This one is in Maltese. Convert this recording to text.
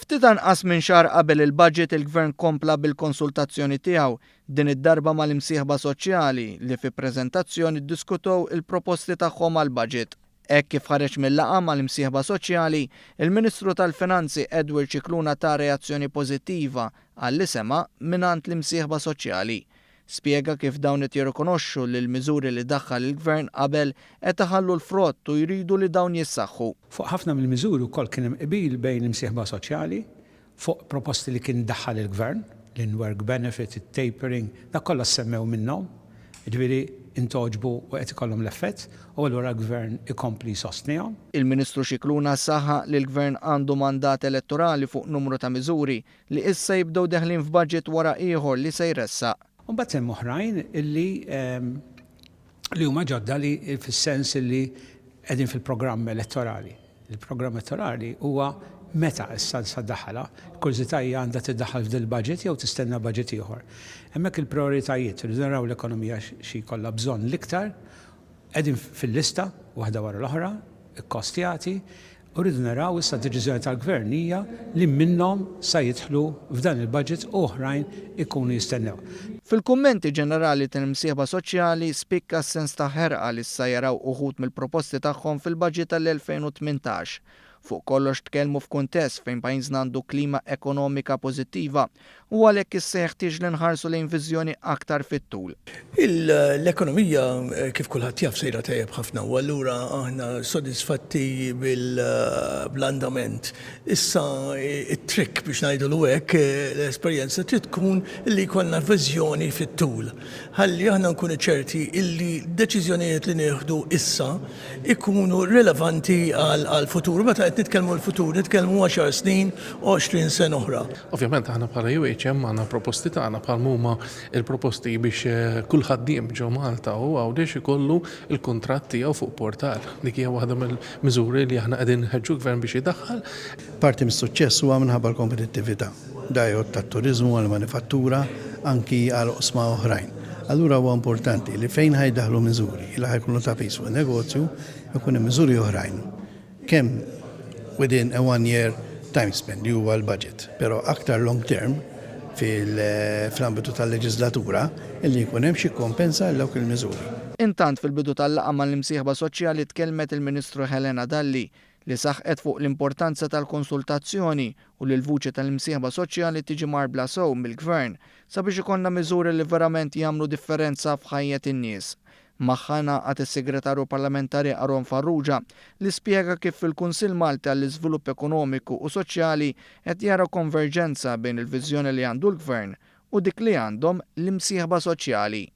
Ftit anqas minn xahar qabel il-budget il-Gvern kompla bil-konsultazzjoni tiegħu din id-darba mal-imsieħba soċjali li fi preżentazzjoni ddiskutew il-proposti tagħhom għall-budget. Hekk kif ħareġ mill-laqgħa mal-imsieħba soċjali, il-Ministru tal-Finanzi Edward Scicluna ta' reazzjoni pożittiva għalli sema' mingħand l-imsieħba soċjali. Spjega kif dawn qed jirrikonoxxu li l-miżuri li daħħal il-Gvern qabel qed iħallu l-frott u jridu li dawn jissaħħu. Fuq ħafna mill-miżuri wkoll kien hemm qbil bejn l-imsieħba soċjali fuq proposti li kien daħħal il-Gvern, l-in-work benefit, it-tapering, dak kollha semmew minnhom, jiġifieri intoġbu u qed ikollhom l-effett u allura l-Gvern ikompli jsostnihom. Il-Ministru Scicluna saħħa li l-Gvern għandu mandat elettorali fuq numru ta' miżuri li issa jibdew deħlin f'budget wara ieħor li se jressaq. Mbagħad hemm oħrajn li huma ġodda li fis-sens li qegħdin fil-programm elettorali. Il-programm elettorali huwa meta issa daħħalha, kurzità hija għandha tiddaħħal f'dil budget jew tistenna budget ieħor. Hemmhekk il-prioritajiet li naraw l-ekonomija xi jkollha bżonn l-iktar qegħdin fil-lista waħda wara l-oħra, ikkostjati, u rridu naraw issa d-deċiżjoni tal-Gvern hija li minnhom sa jidħlu f'dan il-budget oħrajn ikunu jistennew. Fil-kummenti ġenerali tal-imsieħba soċjali spikka s-sens ta' ħerqa li issa jaraw uħud mill-proposti tagħhom fil-budget tal-2018. Fuq kollox tkellmu f'kuntest fejn pajjiżna għandu klima ekonomika pożittiva u għalhekk issa jeħtieġ li nħarsu lejn viżjoni aktar fit-tul. L-ekonomija kif kulħadd jaf sejra tajjeb ħafna u allura aħna sodisfatti bil-andament. Issa it-trick biex ngħidulu hekk l-esperjenza trid tkun li jkollna viżjoni fit-tul. Ħalli aħna nkunu ċerti illi deċiżjonijiet li nieħdu issa ikunu rilevanti għal-futur. Meta qed nitkellmu l-futur, nitkellmu 10 snin u 20 sena oħra. Ovvjament aħna bħala UHM għandna proposti tagħna bħal huma il-proposti biex kull ħaddiem ġew Malta u għawdex ikollu il-kuntratt tiegħu fuq portal. Dik hija waħda mill-miżuri li aħna qegħdin nħeġġu l-Gvern biex jidaħħal. Parti mis-suċċess huwa minħabba l-kompetittività. Dajjot tat-turiżmu għall-manifattura anki għal oqsma oħrajn. Allura huwa importanti li fejn ħajdaħlu miżuri li ħajkunu ta' pis fuq negozju jkun hemm miżuri oħrajn. Kemm within a 1 year time span li huwa l-budget, però aktar long term fil-ambitu tal-leġislatura illi jkun hemm xi kompensa l dawk il-miżuri. Intant fil-bidu tal-laqgħa mal-imsieħba soċjali tkellmet il-Ministru Helena Dalli li saħqet fuq l-importanza tal-konsultazzjoni u li l-vuċi tal-imsieħba soċjali tiġi marbla sew mill-Gvern sabiex ikollna miżuri li verament jagħmlu differenza f'ħajjet in-nies. Magħna għad is-Segretarju Parlamentari Aron Farrugia li spjega kif fil-Kunsill Malti għall-Iżvilupp Ekonomiku u Soċjali qed jara konverġenza bejn il-viżjoni li għandu l-Gvern u dik li għandhom l-imsieħba soċjali.